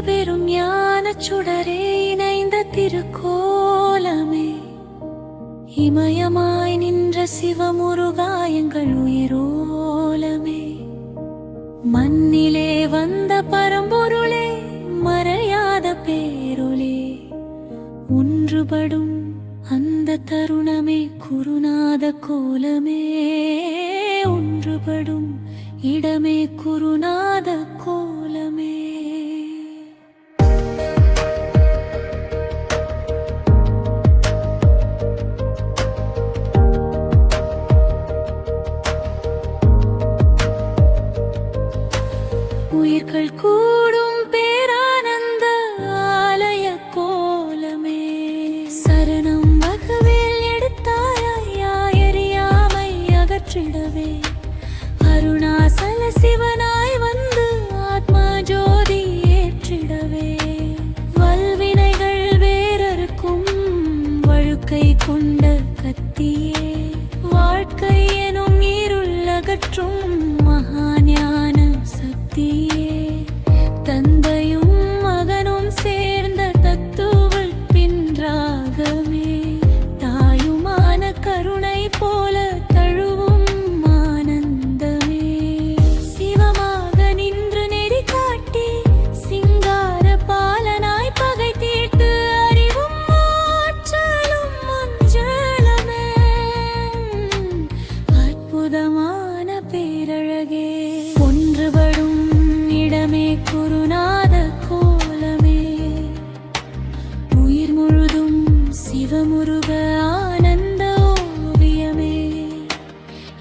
இருவரும் ஞானச் சுடரே இணைந்த திருக்கோலமே, இமயமாய் நின்ற சிவமுருகா எங்கள் உயிரோலமே. மண்ணிலே வந்த பரம்பொருளே, மறையாத பேரொளே, ஒன்றுபடும் அந்த தருணமே குருநாத கோலமே, ஒன்றுபடும் இடமே குருநாத கோலமே. உயிர்கள் கூடும் பேரானந்த ஆலய கோலமே, சரணம் வகுவில் எடுத்தாயா எரியாமை அகற்றிடவே, அருணாசல சிவனாய் வந்து ஆத்மா ஜோதி ஏற்றிடவே, வல்வினைகள் வேறறுக்கும் வழுக்கை கொண்ட கத்தியே, வாழ்க்கை எனும் இருள் அகற்றும் மகாஞான சக்தியே, தந்தையும் மகனும் சேர்ந்த தத்துவல் பின்றாகமே, தாயுமான கருணை போல தழுவும் ஆனந்தமே, சிவமாக நின்று நெறி காட்டி சிங்கார பாலனாய் பகை தீர்த்து அறிவும் ஆற்றலும் மஞ்சளமே, அற்புதமான பேரழகே, ஒன்றுபடும் இடமே குருநாத கோலமே, உயிர் முழுதும் சிவமுருக ஆனந்த ஓவியமே,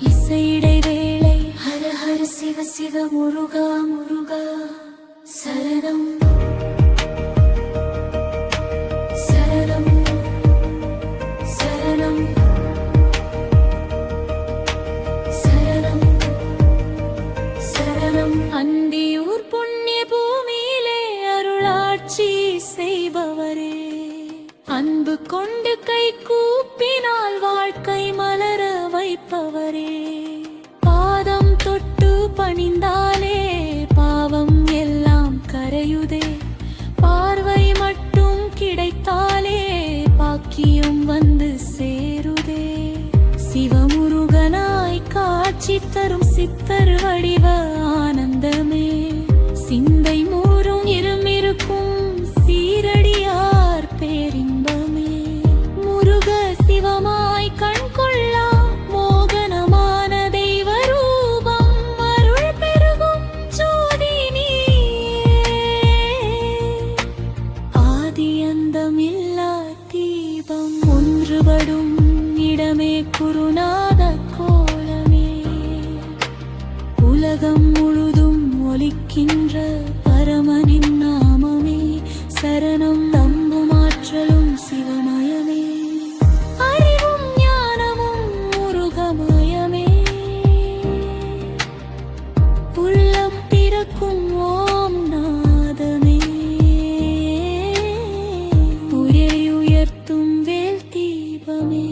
இசையிடை வேளை ஹர ஹர சிவ சிவ முருகா முருகா சரணம் சரணம் சரணம் சரணம் சரணம். அந்தியூர் புண்ணிய பூமியிலே அருளாட்சி செய்பவரே, அன்பு கொண்டு கை கூப்பினால் வாழ்க்கை மலர வைப்பவரே, பாதம் தொட்டு பணிந்தாலே பாவம் எல்லாம் கரையுதே, பார்வை மட்டும் கிடைத்தாலே பாக்கியம் வந்து சேருதே, சிவமுருகனாய் காட்சி தரும் சித்தர் வடிவ ஆனந்தமே, சிந்தை மூரும் இருமிருக்கும் சீரடியார் பேரின்பமே, முருக சிவமாய் கண்கொள்ளா மோகனமான தெய்வ ரூபம், அருள் பெருகும் ஜோதி நீயே, ஆதி அந்தமில்லா தீபம், ஒன்றுபடும் இடமே குருநாத கோலமே, உலகம் முழுதும் ஒலிக்கின்ற பரமனின் நாமமே, சரணம் தம்பும் ஆற்றலும் சிவமயமே, அறிவும் ஞானமும் முருகமயமே, உள்ளம் திறக்கும் ஓம் நாதமே, உயிரை உயர்த்தும் வேல் தீபமே,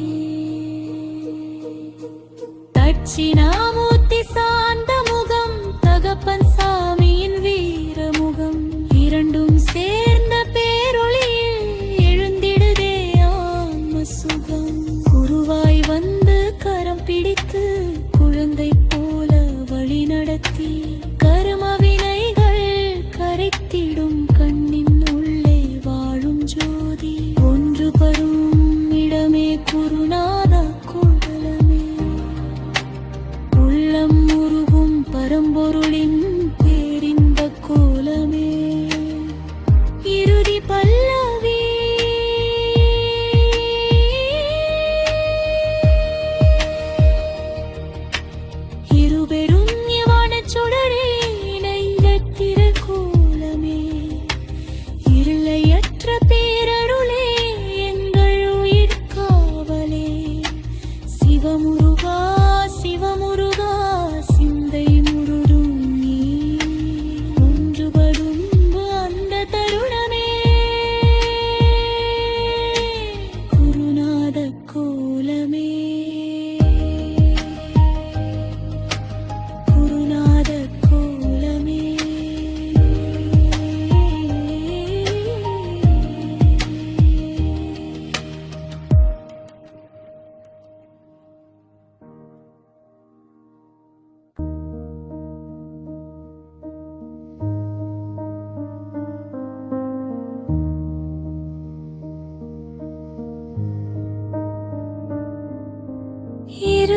தட்சிணாமூர்த்தி சாந்த முகம், தகப்பன் சாமியின் வீரமுகம், இரண்டும் சேர்ந்த பேரொளி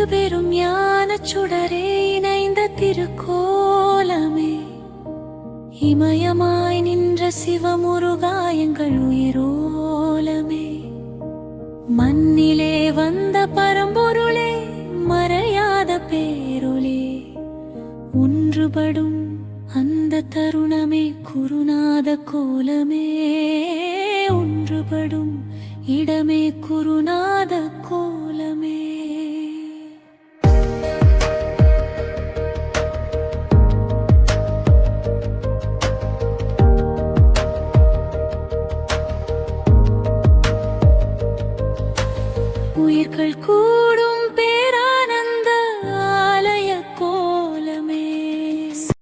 இருபெரும் ஞானச் சுடரே இணைந்த திருக்கோலமே, இமயமாய் நின்ற சிவமுருகாயங்கள் உயிரோலமே, மண்ணிலே வந்த பரம்பொருளே மறையாத பேரொளே, ஒன்றுபடும் அந்த தருணமே குருநாத கோலமே, ஒன்றுபடும் இடமே குருநாத கோலமே. உயிர்கள் கூடும்